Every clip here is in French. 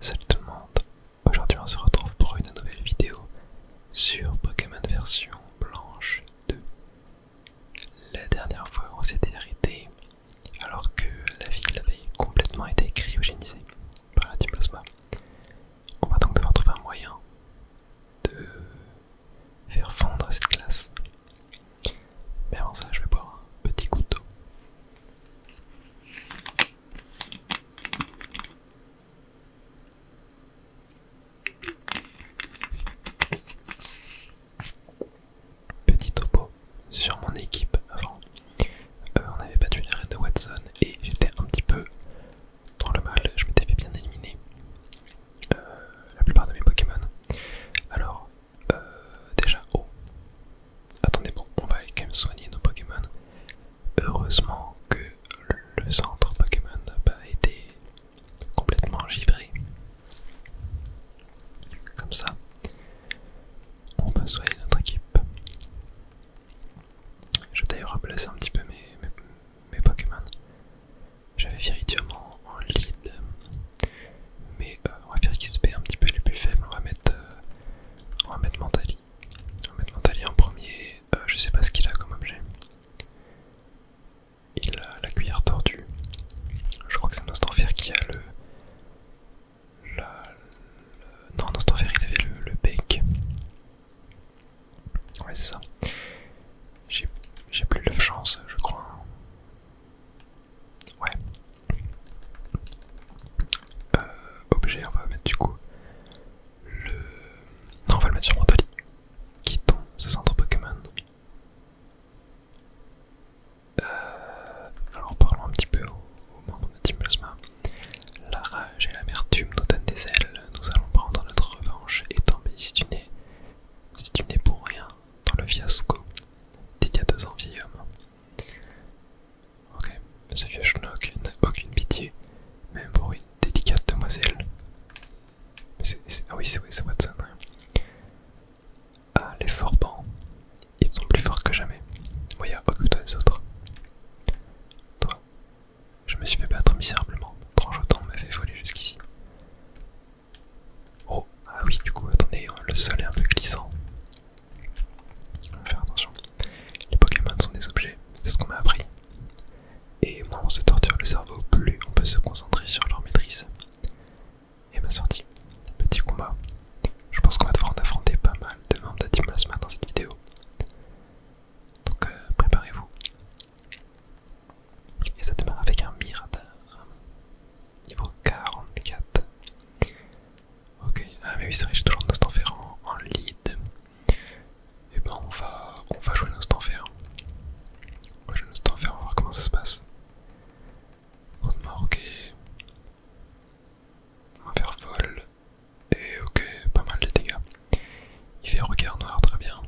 Salut tout le monde, aujourd'hui on se retrouve pour une nouvelle vidéo sur Pokémon version blanche 2. La dernière fois on s'était arrêté alors que la ville avait complètement été cryogénisée par la Team Plasma. On va donc devoir trouver un moyen de faire fondre cette glace. Mais avant ça je vais boire un petit coup d'eau. Petit topo sur mon équipe avant. On avait battu les raids de Watson et j'étais un petit peu dans le mal, je m'étais fait bien éliminer la plupart de mes Pokémon. Alors, déjà, oh, attendez, bon, on va aller quand même soigner nos Pokémon. Heureusement que le centre Pokémon n'a pas été complètement givré. Comme ça, on peut soigner notre équipe. Je vais d'ailleurs replacer un petit peu mes Pokémon. J'avais Viridium en lead, mais on va faire XP un petit peu les plus faibles. On va mettre Mentali. On va mettre Mentali en premier. Je sais pas ce qu'il a comme objet. Il a la cuillère tordue. Je crois que c'est Nostanfer qui a non, Nostanfer il avait le bec. Ouais, c'est ça. J'ai plus le chance, je crois. Ouais. Objet, on va mettre du coup non, on va le mettre sur Mentali. Quittons ce centre Pokémon. Alors parlons un petit peu aux membres de Team Plasma. La rage et l'amertume nous donnent des ailes. Nous allons prendre notre revanche et tomber si tu n'es pour rien dans le fiasco d'il y a 2 ans, vieil homme. Ok, ce vieux schnock n'a aucune pitié, même pour une délicate demoiselle. Ah oui, c'est Watson. Ouais. Ah, les Forbans, ils sont plus forts que jamais. Moya, occupe-toi des autres. Toi, je me suis fait battre misérablement. Tranchotan m'a fait voler jusqu'ici. Oh, ah oui, du coup, attendez, le sol est un peu glissant. On va faire attention. Les Pokémon sont des objets, c'est ce qu'on m'a appris. Et moins on se torture le cerveau, plus on peut se concentrer sur leur maîtrise. Et ma sortie. Petit combat. Je pense qu'on va devoir en affronter pas mal de membres de Team Plasma dans cette vidéo. Donc préparez-vous. Et ça démarre avec un Miraidar. Niveau 44. Ok, ah mais oui c'est vrai, j'ai toujours Nostanfer en lead. Et ben on va jouer Nostanfer. On va jouer Nostanfer, on va voir comment ça se passe. Grosse mort, ok. On va faire vol. Et ok, pas mal de dégâts. Il fait regard noir, très bien.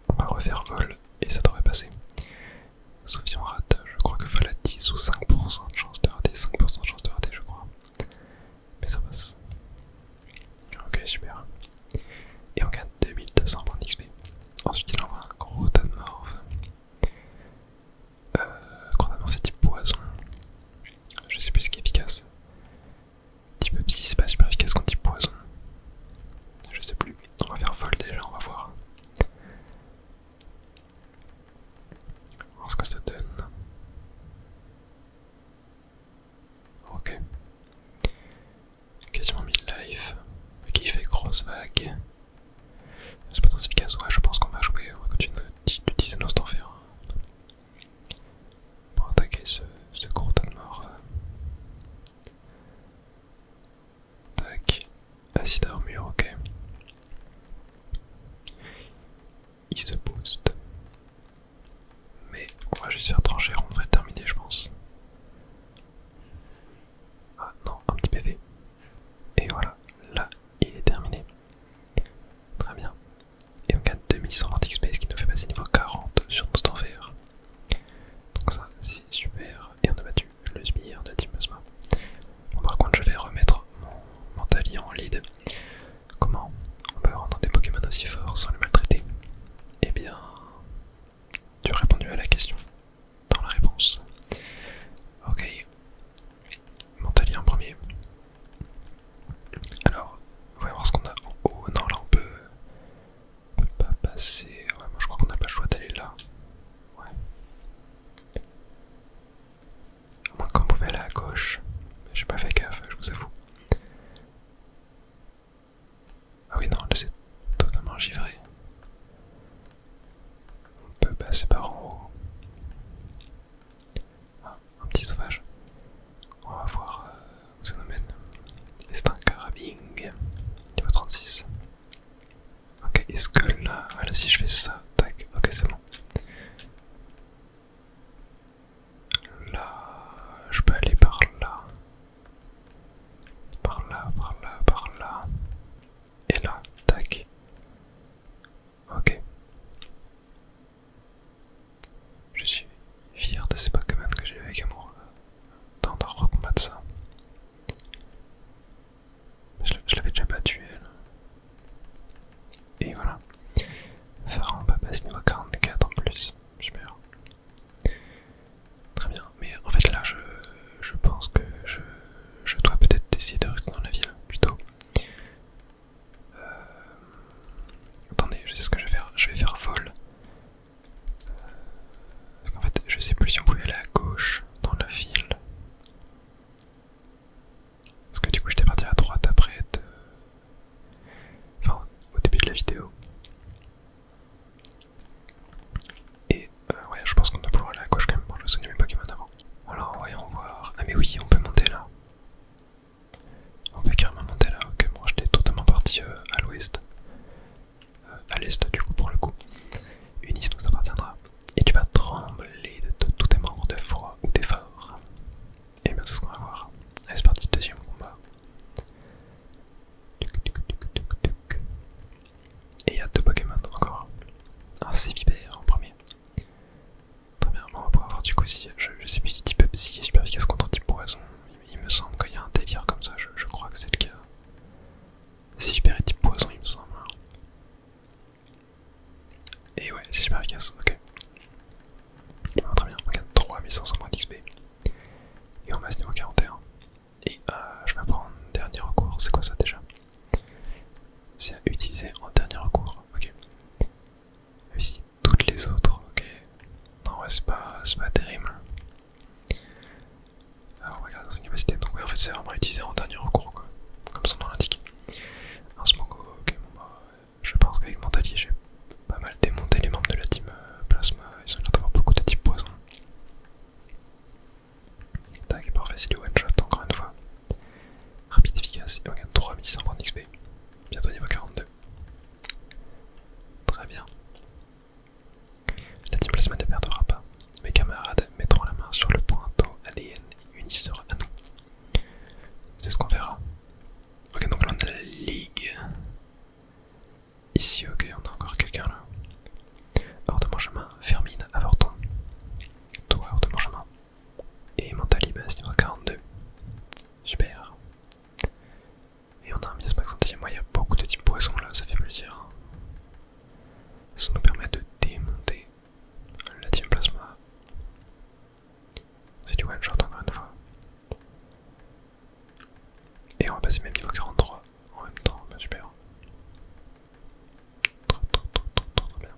On va refaire vol et ça devrait passer. Sauf si on rate, je crois que vol a 10 ou 5% de chance de rater, 5% de chance de rater je crois. Mais ça passe. Ok, super. Et on gagne 2200 points d'XP. Ensuite il envoie un gros tas de morve. Gros tas de morve c'est type poison. Je sais plus ce qui est efficace. Type psy c'est pas super efficace contre type poison. Je sais plus. On va faire vol déjà, on va voir. On va voir ce que ça donne. Ok. Quasiment 1000 life. Ok, il fait grosse vague. C'est pas très efficace. Ouais, je pense qu'on va jouer. On va continuer d'utiliser nos Nostanfer pour attaquer ce gros tas de mort. Tac. Acide armure, ok. Il se booste. Mais on va juste faire trancher, on devrait le terminer, je pense. Ah non, un petit PV. Et voilà, là, il est terminé. Très bien. Et on gagne 2120 XP, ce qui nous fait passer niveau 40 sur nos Nostanfer. Donc ça, c'est super. Et on a battu le sbire de Team Plasma. Bon, par contre, je vais remettre mon Mentali en lead. Comment on peut rendre des Pokémon aussi forts sans les maltraiter? Eh bien, tu as répondu à la question dans la réponse. Ok. Mentali en premier. vraiment utilisé en dernier recours, quoi. Comme son nom l'indique. Un smoke, ok, bon bah, je pense qu'avec Mentali, j'ai pas mal démonté les membres de la team Plasma. Ils ont l'air d'avoir beaucoup de types poison. Tac, parfait, c'est du one shot encore une fois. Rapide, efficace, et on gagne 3600 points d'XP. Bientôt niveau 42. Très bien. La team Plasma ne perdra pas. Mes camarades mettront la main sur le pointeau ADN et unissent à nous. C'est ce qu'on verra. Ok, donc là on a la ligue. Ici, ok, on a encore quelqu'un là. Hors de mon chemin, Fermine, avorton. Toi, hors de mon chemin. Et Mentali, base niveau 42. Super. Et on a un miasmax anti. Moi, il y a beaucoup de types poissons là, ça fait plaisir. Ça nous permet de démonter la team Plasma. C'est du one shot encore une fois. Et on va passer même niveau 43 en même temps, bah super. Trop bien.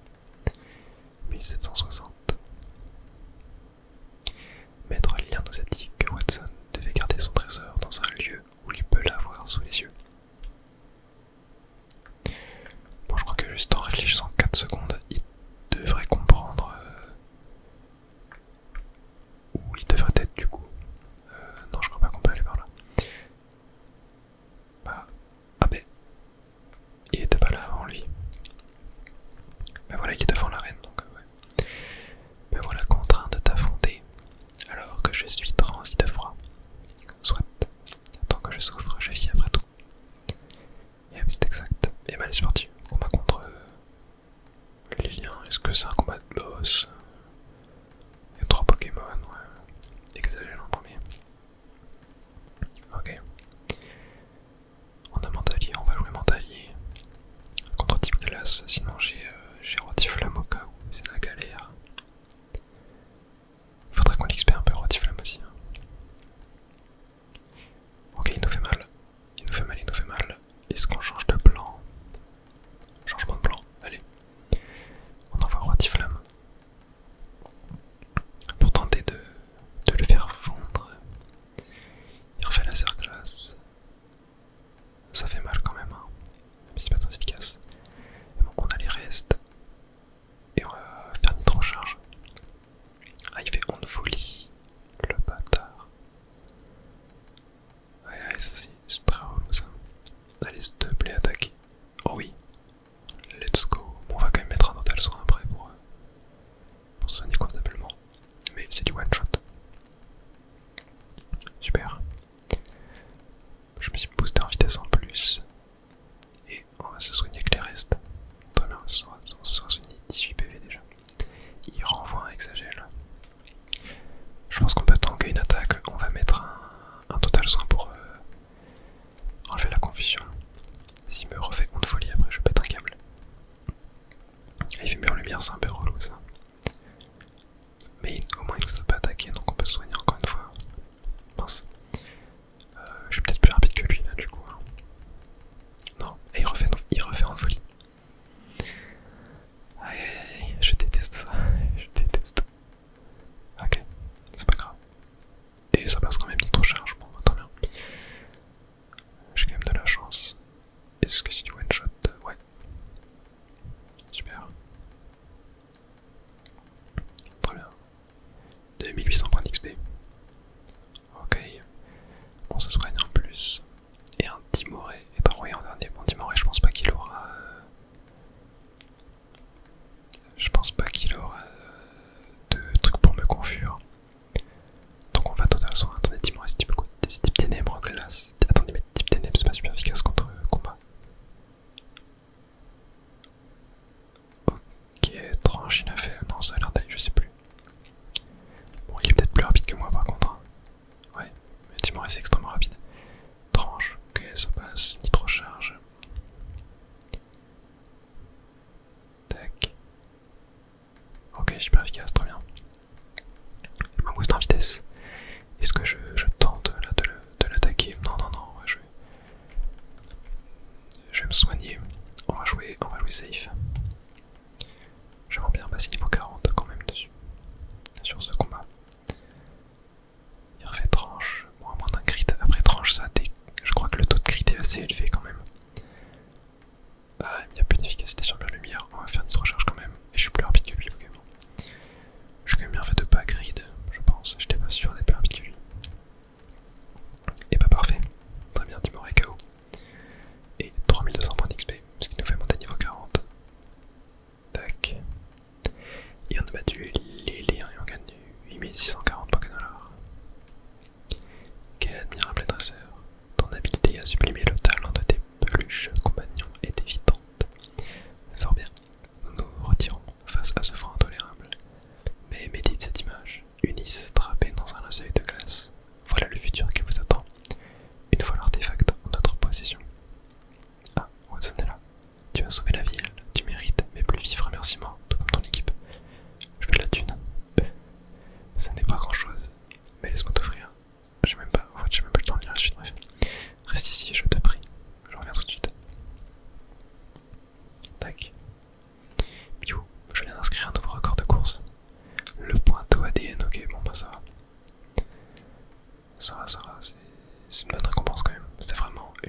1760. Maître Lien nous a dit que Watson devait garder son trésor dans un lieu où il peut l'avoir sous les yeux. Bon, je crois que juste en réfléchissant 4 secondes, il devrait comprendre où il devrait être du coup. Non, je crois pas qu'on peut aller par là. Bah, ah ben, il était pas là avant lui. Mais voilà, il est devant l'arène, donc ouais. Me voilà contraint de t'affronter, alors que je suis transi de froid. Soit, tant que je souffre, je vis après tout. Et c'est exact. Et mal c'est parti. Combat contre Lilien. Est-ce que c'est un combat de boss? Il y a 3 Pokémon, ouais. Exagère en premier. Ok. On a Mentali, on va jouer Mentali. Contre type glace, sinon j'ai Rotiflamme au cas où, c'est la galère. Faudrait qu'on l'XP un peu Rotiflamme aussi. Hein. Ok, il nous fait mal. Il nous fait mal, il nous fait mal. Est-ce qu'on change de plan? Changement de plan, allez. On envoie Rotiflamme. Pour tenter de le faire fondre. Il refait la serre-glace. Ça fait mal quand même, hein. Mais c'est pas très efficace. Mais bon, on a les restes.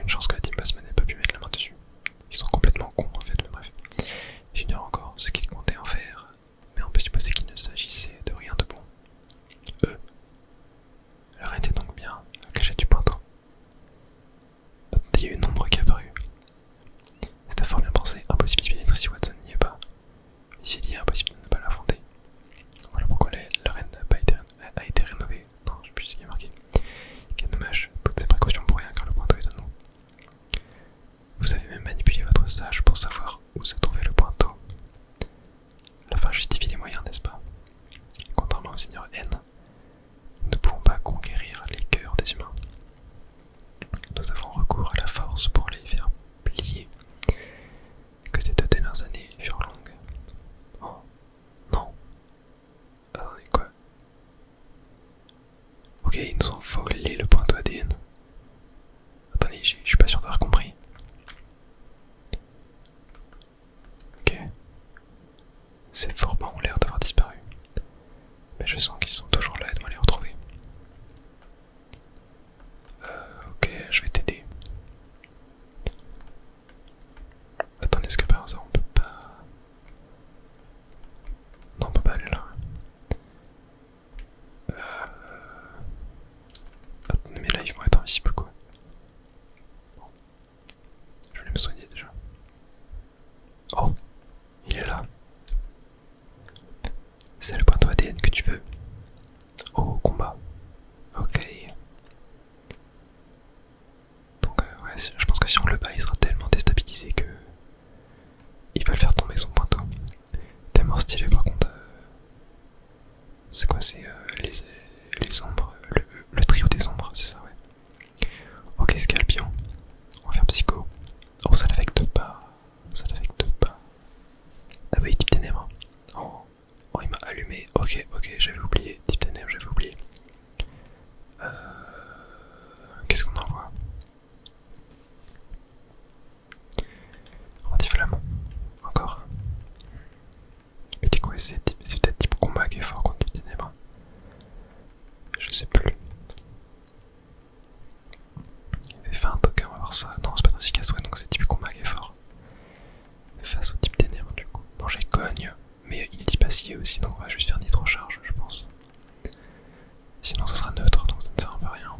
une chance que la team Bassman n'ait pas pu mettre la main dessus. Ils sont complètement cons en fait, mais bref. J'ignore encore ce qu'ils comptaient en faire, mais on peut supposer qu'il ne s'agissait de rien de bon. Eux. L'heure était donc bien à la cachette du pointeau. Attendez, il y a une ombre qui est apparue. C'était fort bien pensé, impossible d'y pénétrer si Watson n'y est pas. Mais s'il y est, impossible de ne pas l'affronter. Voilà pourquoi l'arène a été rénovée. Non, je sais plus ce qui est marqué. Quel dommage, toutes ces précautions pour rien car le pointeau est à nous. Vous avez même manipulé votre sage pour savoir où se trouvait le pointeau. La fin justifie les moyens, n'est-ce pas? Contrairement au Seigneur N, nous ne pouvons pas conquérir les cœurs des humains. Nous avons recours à la force pour les faire plier. Que ces 2 dernières années furent longues. Oh, non. Attendez, quoi? Ok, ils nous ont volé le pointeau ADN. Attendez, je suis pas sûr d'avoir compris. Ok. Ces forbans ont l'air d'avoir disparu. Mais je sens qu'ils sont toujours là, aide-moi à les retrouver. Ok, je vais t'aider. Attendez, est-ce que par hasard on peut pas... Non, on peut pas aller là. Attendez, mais là ils vont être invisibles quoi. Bon. Je vais me soigner déjà. Oh, il est là. C'est le pointeau ADN que tu veux. Oh, combat. Ok. Donc ouais, je pense que si on le bat, il sera tellement déstabilisé que il va le faire tomber son pointeau. Tellement stylé par contre. C'est quoi? C'est les ombres, le trio des ombres, c'est ça, ouais. Ok, Scalpion. On va faire Psycho. Oh, ça l'affecte pas. Ça l'affecte pas. Ah oui, type ténèbres. Oh, oh il m'a allumé. Ok, j'avais oublié. Type ténèbres, j'avais oublié. Qu'est-ce qu'on envoie? Anti-flamme. Encore. Mais du coup, c'est peut-être type combat qui est fort contre type ténèbres. Je sais plus. Il avait fait un token, on va voir ça. Non, c'est pas efficace, ouais, donc c'est type combat qui est fort. Face au type ténèbres, du coup. Bon, j'ai cogne, mais il dit pas scier aussi, donc on va juste faire nitro charge, je pense. Sinon, ça sera neutre, donc ça ne sert un peu à rien.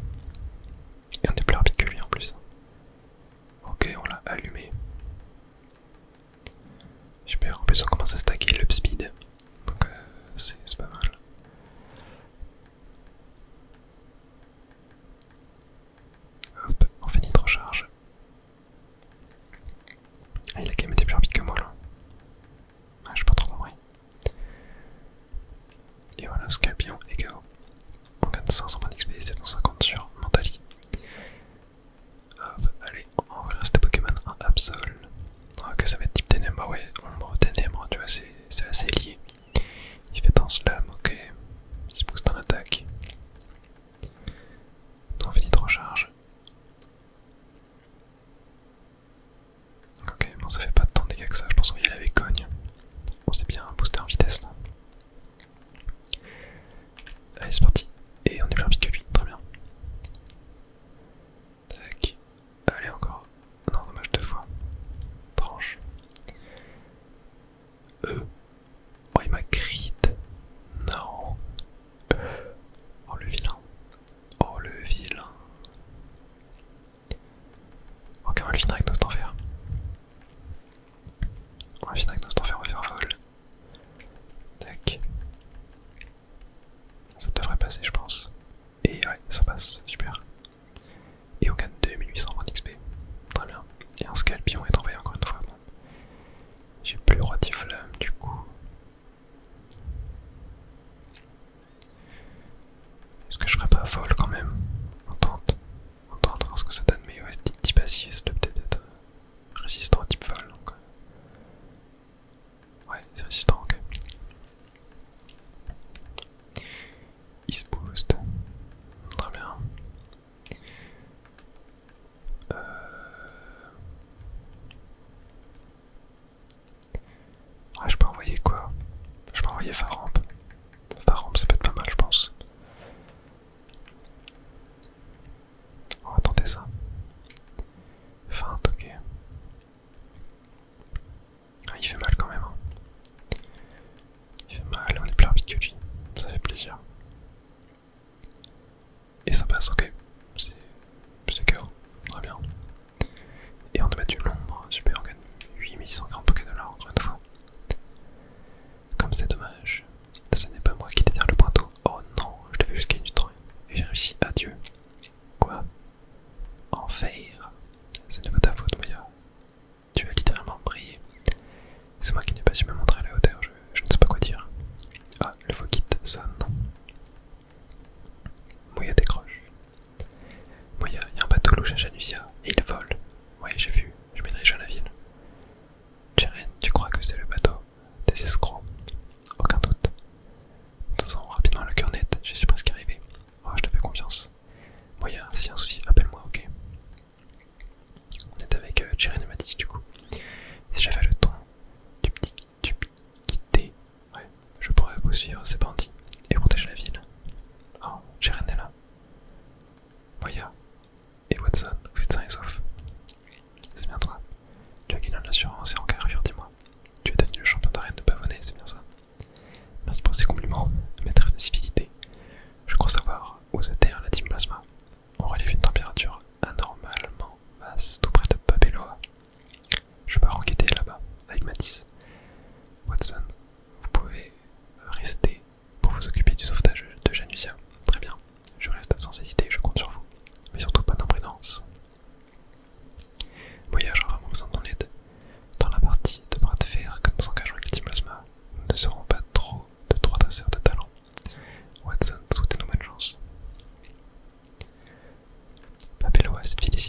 Et on est plus rapide que lui en plus. Ok, on l'a allumé. Super, en plus on commence à stacker l'upspeed.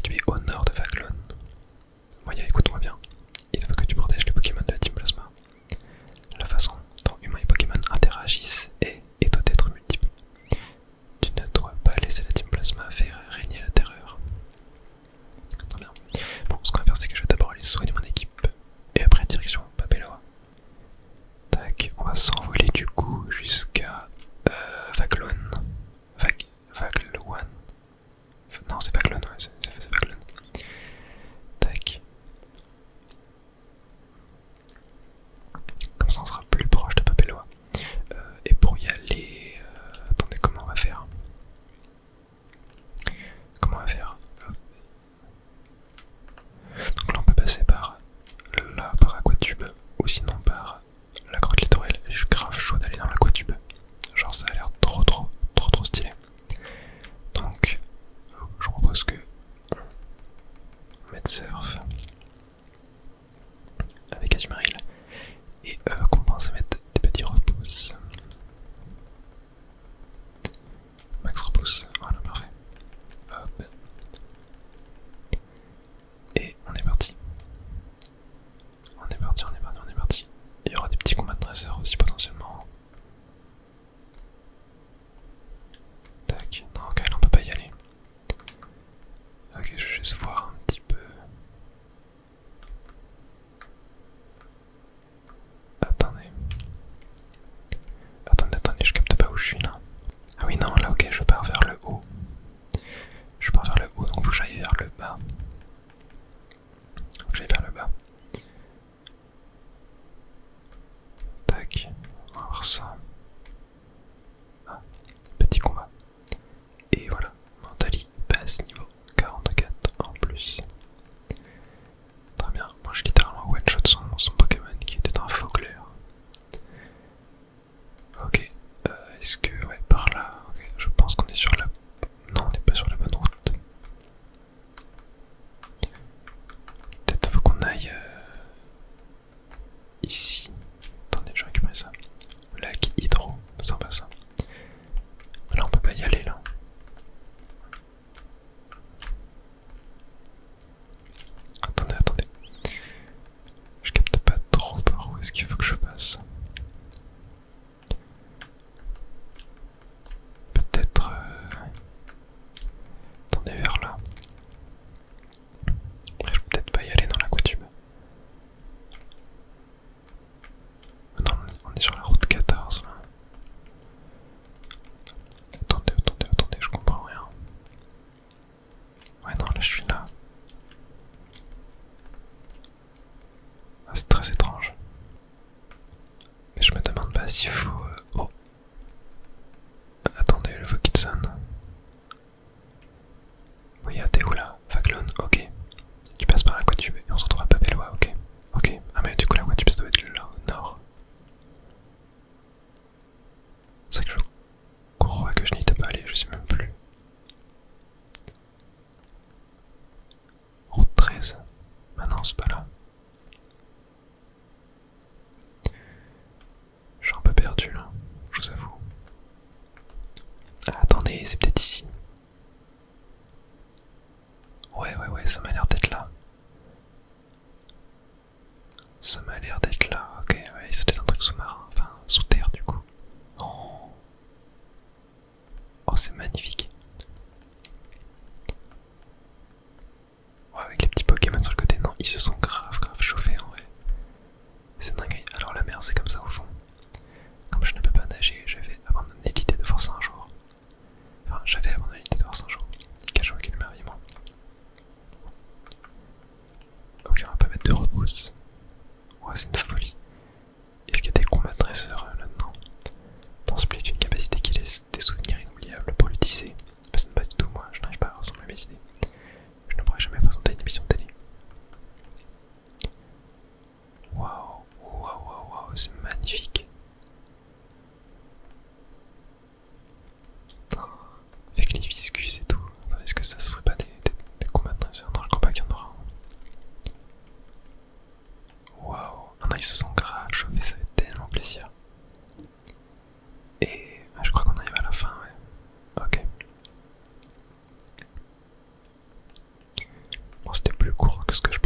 situé au nord de Faglon. Moya, écoute-moi bien. Il faut que tu protèges les Pokémon de la Team Plasma. La façon dont humains et Pokémon interagissent et doit être multiple. Tu ne dois pas laisser la Team Plasma faire régner la terreur. Très bien. Bon, ce qu'on va faire, c'est que je vais d'abord aller soigner mon équipe. Et après, direction Papeloa. Tac, on va s'envoler du coup jusqu'à Faglon. Fagloan. Non, c'est Faglon, ouais, c'est Faglon. Tac. Comme ça, on sera plus proche de Papeloa. Et pour y aller... attendez, comment on va faire? Comment on va faire? Donc là, on peut passer par là, par Aquatube, ou sinon par la grotte littorale. Je suis grave chaud d'aller dans l'Aquatube. Genre, ça a l'air trop stylé. Donc, je propose que on mette surf avec Azumarill et qu'on pense à mettre des petits repousses. Max repousse, voilà, parfait. Hop. Et on est parti. On est parti. Il y aura des petits combats de dresseurs aussi potentiellement. Tac, non, ok, là on peut pas y aller. Ok, je vais juste voir un petit peu. Attendez, je capte pas où je suis là. Ah oui, non, là, ok, je pars vers le haut. Je pars vers le haut, donc faut que j'aille vers le bas. Tac, on va voir ça. Ah, petit combat. Et voilà, Mentali passe niveau 44 en plus. Très bien, moi je littéralement one-shot son Pokémon qui était un faux clair. Ok, est-ce que... ouais, par là, ok, je pense qu'on est sur la... non, on n'est pas sur la bonne route. Peut-être faut qu'on aille ici. Attendez, je vais récupérer ça. Lac hydro, sympa ça. Là on peut pas y aller là. Attendez. Je capte pas trop par où est-ce qu'il faut que je passe. Peut-être... attendez, vers là. Je peux peut-être pas y aller dans l'Aquatube. Non, on est sur la route 14 là. Attendez, je comprends rien. Ouais, non, là je suis là. Ah, c'est très étrange. Et je me demande pas s'il faut... oh. Attendez, le Vokitson. Oui, t'es où là? Faglon, ok. Tu passes par l'Aquatube et on se retrouve à Papeloa, ok. Ok, ah mais du coup l'Aquatube ça doit être là au nord. C'est vrai que je crois que je n'y étais pas allé, je sais même plus. Route 13. Bah non, c'est pas là. Je suis un peu perdu là, je vous avoue. Ah, attendez, c'est peut-être ici. Ouais, ça m'a l'air d'être là. Ça m'a l'air d'être là, ok, ouais, c'était un truc sous-marin, enfin sous terre du coup. Oh, c'est magnifique. Ouais, avec les petits Pokémon sur le côté, non, ils se sont grave chauffés en vrai. C'est dingue. Alors la mer c'est comme ça au fond. Comme je ne peux pas nager, je vais abandonner l'idée de forcer un jour. Enfin, j'avais abandonné l'idée de forcer un jour. Quel jour, quel émerveillement. Ok, on va pas mettre de repousse. Ouais, c'est une folie. Est-ce qu'il y a des combats de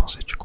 commencer du coup.